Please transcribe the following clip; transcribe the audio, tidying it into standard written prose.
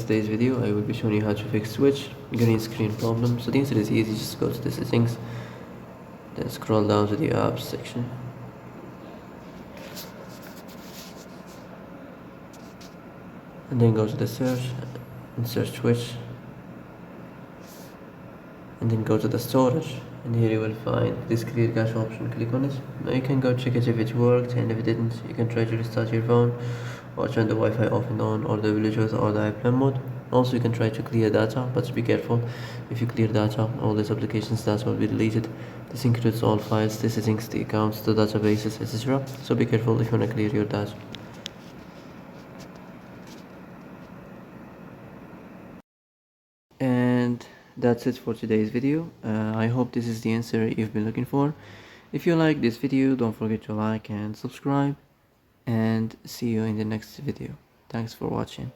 Today's video I will be showing you how to fix Switch green screen problem. So the answer is easy, just go to the settings, then scroll down to the apps section, and then go to the search and search Switch, and then go to the storage, and here you will find this clear cache option. Click on it. Now you can go check it if it worked, and if it didn't you can try to restart your phone or turn the Wi-Fi off and on, or the Bluetooth or the airplane mode. Also you can try to clear data, but be careful. If you clear data, all these applications data will be deleted. This includes all files, the settings, the accounts, the databases, etc. So be careful if you want to clear your data. And that's it for today's video. I hope this is the answer you've been looking for. If you like this video, don't forget to like and subscribe, and see you in the next video. Thanks for watching.